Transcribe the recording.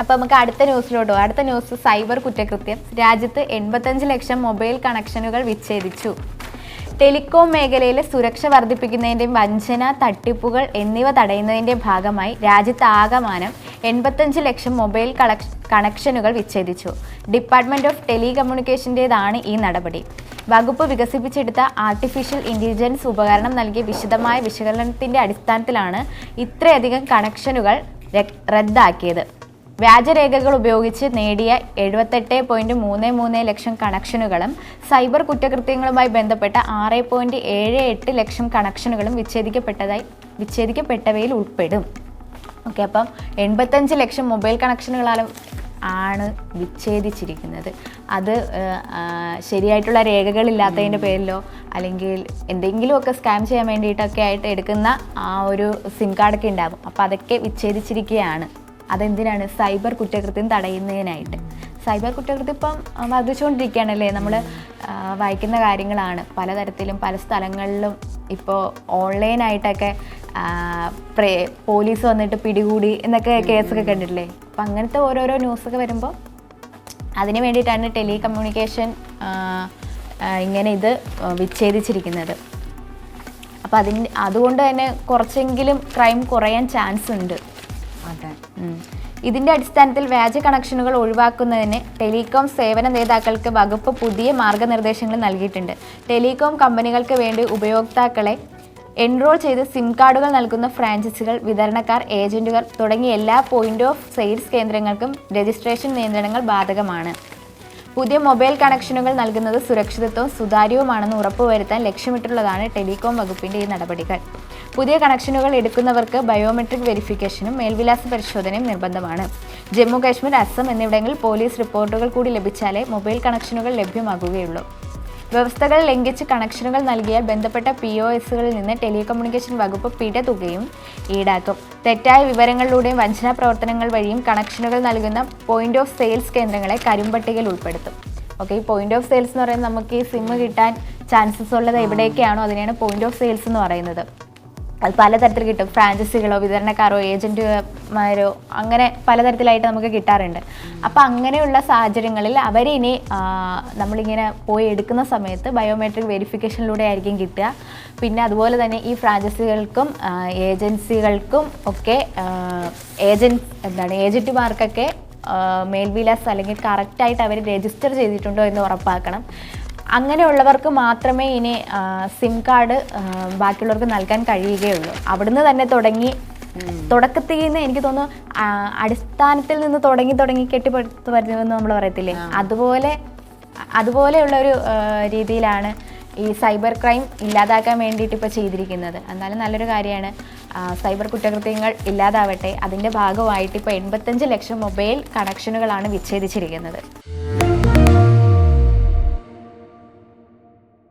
അപ്പോൾ നമുക്ക് അടുത്ത ന്യൂസിലോട്ട് പോകാം. അടുത്ത ന്യൂസ് സൈബർ കുറ്റകൃത്യം. രാജ്യത്ത് 85 ലക്ഷം മൊബൈൽ കണക്ഷനുകൾ വിച്ഛേദിച്ചു. ടെലികോം മേഖലയിലെ സുരക്ഷ വർദ്ധിപ്പിക്കുന്നതിൻ്റെയും വഞ്ചന, തട്ടിപ്പുകൾ എന്നിവ തടയുന്നതിൻ്റെ ഭാഗമായി രാജ്യത്ത് ആകമാനം 85 ലക്ഷം മൊബൈൽ കണക്ഷനുകൾ വിച്ഛേദിച്ചു. ഡിപ്പാർട്ട്മെൻറ്റ് ഓഫ് ടെലികമ്മ്യൂണിക്കേഷൻ്റേതാണ് ഈ നടപടി. വകുപ്പ് വികസിപ്പിച്ചെടുത്ത ആർട്ടിഫിഷ്യൽ ഇൻ്റലിജൻസ് ഉപകരണം നൽകിയ വിശദമായ വിശകലനത്തിൻ്റെ അടിസ്ഥാനത്തിലാണ് ഇത്രയധികം കണക്ഷനുകൾ റദ്ദാക്കിയത്. വ്യാജരേഖകൾ ഉപയോഗിച്ച് നേടിയ 78.33 ലക്ഷം കണക്ഷനുകളും സൈബർ കുറ്റകൃത്യങ്ങളുമായി ബന്ധപ്പെട്ട 6.78 ലക്ഷം കണക്ഷനുകളും വിച്ഛേദിക്കപ്പെട്ടവയിൽ ഉൾപ്പെടും. ഓക്കെ, അപ്പം 85 ലക്ഷം മൊബൈൽ കണക്ഷനുകളാലും ആണ് വിച്ഛേദിച്ചിരിക്കുന്നത്. അത് ശരിയായിട്ടുള്ള രേഖകളില്ലാത്തതിൻ്റെ പേരിലോ അല്ലെങ്കിൽ എന്തെങ്കിലുമൊക്കെ സ്കാം ചെയ്യാൻ വേണ്ടിയിട്ടൊക്കെ ആയിട്ട് എടുക്കുന്ന ആ ഒരു സിം കാർഡൊക്കെ ഉണ്ടാകും. അപ്പോൾ അതൊക്കെ വിച്ഛേദിച്ചിരിക്കുകയാണ്. അതെന്തിനാണ്? സൈബർ കുറ്റകൃത്യം തടയുന്നതിനായിട്ട്. സൈബർ കുറ്റകൃത്യം ഇപ്പം വർദ്ധിച്ചുകൊണ്ടിരിക്കുകയാണല്ലേ. നമ്മൾ വായിക്കുന്ന കാര്യങ്ങളാണ്. പലതരത്തിലും പല സ്ഥലങ്ങളിലും ഇപ്പോൾ ഓൺലൈനായിട്ടൊക്കെ പോലീസ് വന്നിട്ട് പിടികൂടി എന്നൊക്കെ കേസൊക്കെ കണ്ടിട്ടില്ലേ. അപ്പം അങ്ങനത്തെ ഓരോരോ ന്യൂസൊക്കെ വരുമ്പോൾ അതിന് വേണ്ടിയിട്ടാണ് ടെലികമ്മ്യൂണിക്കേഷൻ ഇങ്ങനെ ഇത് വിച്ഛേദിച്ചിരിക്കുന്നത്. അപ്പം അതുകൊണ്ട് തന്നെ കുറച്ചെങ്കിലും ക്രൈം കുറയാൻ ചാൻസ് ഉണ്ട്. അതെ. ഇതിൻ്റെ അടിസ്ഥാനത്തിൽ വ്യാജ കണക്ഷനുകൾ ഒഴിവാക്കുന്നതിന് ടെലികോം സേവന നേതാക്കൾക്ക് വകുപ്പ് പുതിയ മാർഗനിർദ്ദേശങ്ങൾ നൽകിയിട്ടുണ്ട്. ടെലികോം കമ്പനികൾക്ക് വേണ്ടി ഉപയോക്താക്കളെ എൻറോൾ ചെയ്ത് സിം കാർഡുകൾ നൽകുന്ന ഫ്രാഞ്ചൈസികൾ, വിതരണക്കാർ, ഏജന്റുകൾ തുടങ്ങിയ എല്ലാ പോയിന്റ് ഓഫ് സെയിൽസ് കേന്ദ്രങ്ങൾക്കും രജിസ്ട്രേഷൻ നിയന്ത്രണങ്ങൾ ബാധകമാണ്. പുതിയ മൊബൈൽ കണക്ഷനുകൾ നൽകുന്നത് സുരക്ഷിതത്വവും സുതാര്യവുമാണെന്ന് ഉറപ്പുവരുത്താൻ ലക്ഷ്യമിട്ടുള്ളതാണ് ടെലികോം വകുപ്പിൻ്റെ ഈ നടപടികൾ. പുതിയ കണക്ഷനുകൾ എടുക്കുന്നവർക്ക് ബയോമെട്രിക് വെരിഫിക്കേഷനും മേൽവിലാസ പരിശോധനയും നിർബന്ധമാണ്. ജമ്മു കാശ്മീർ, അസം എന്നിവിടങ്ങളിൽ പോലീസ് റിപ്പോർട്ടുകൾ കൂടി ലഭിച്ചാലേ മൊബൈൽ കണക്ഷനുകൾ ലഭ്യമാകുകയുള്ളൂ. വ്യവസ്ഥകൾ ലംഘിച്ച് കണക്ഷനുകൾ നൽകിയാൽ ബന്ധപ്പെട്ട POSകളിൽ നിന്ന് ടെലികമ്മ്യൂണിക്കേഷൻ വകുപ്പ് പിഴ തുകയും ഈടാക്കും. തെറ്റായ വിവരങ്ങളിലൂടെയും വഞ്ചനാ പ്രവർത്തനങ്ങൾ വഴിയും കണക്ഷനുകൾ നൽകുന്ന പോയിന്റ് ഓഫ് സെയിൽസ് കേന്ദ്രങ്ങളെ കരിമ്പട്ടികയിൽ ഉൾപ്പെടുത്തും. ഓക്കെ, ഈ പോയിന്റ് ഓഫ് സെയിൽസ് എന്ന് പറയുന്നത് നമുക്ക് ഈ സിം കിട്ടാൻ ചാൻസസ് ഉള്ളത് എവിടെയൊക്കെയാണോ അതിനെയാണ് പോയിന്റ് ഓഫ് സെയിൽസ് എന്ന് പറയുന്നത്. അത് പലതരത്തിൽ കിട്ടും. ഫ്രാഞ്ചൈസികളോ വിതരണക്കാരോ ഏജൻറ്റുമാരോ അങ്ങനെ പലതരത്തിലായിട്ട് നമുക്ക് കിട്ടാറുണ്ട്. അപ്പോൾ അങ്ങനെയുള്ള സാഹചര്യങ്ങളിൽ അവരിനി നമ്മളിങ്ങനെ പോയി എടുക്കുന്ന സമയത്ത് ബയോമെട്രിക് വെരിഫിക്കേഷനിലൂടെ ആയിരിക്കും കിട്ടുക. പിന്നെ അതുപോലെ തന്നെ ഈ ഫ്രാഞ്ചൈസികൾക്കും ഏജൻസികൾക്കും ഒക്കെ ഏജന്റുമാർക്കൊക്കെ മേൽവിലാസം അല്ലെങ്കിൽ കറക്റ്റായിട്ട് അവർ രജിസ്റ്റർ ചെയ്തിട്ടുണ്ടോ എന്ന് ഉറപ്പാക്കണം. അങ്ങനെയുള്ളവർക്ക് മാത്രമേ ഇനി സിം കാർഡ് ബാക്കിയുള്ളവർക്ക് നൽകാൻ കഴിയുകയുള്ളൂ. അവിടുന്ന് തന്നെ തുടക്കത്തിൽ നിന്ന് എനിക്ക് തോന്നുന്നു അടിസ്ഥാനത്തിൽ നിന്ന് തുടങ്ങി കെട്ടിപ്പടുത്ത് വരുന്നതെന്ന് നമ്മൾ പറയത്തില്ലേ, അതുപോലെയുള്ളൊരു രീതിയിലാണ് ഈ സൈബർ ക്രൈം ഇല്ലാതാക്കാൻ വേണ്ടിയിട്ട് ഇപ്പോൾ ചെയ്തിരിക്കുന്നത്. എന്നാലും നല്ലൊരു കാര്യമാണ്. സൈബർ കുറ്റകൃത്യങ്ങൾ ഇല്ലാതാവട്ടെ. അതിൻ്റെ ഭാഗമായിട്ട് ഇപ്പോൾ 85 ലക്ഷം മൊബൈൽ കണക്ഷനുകളാണ് വിച്ഛേദിച്ചിരിക്കുന്നത്.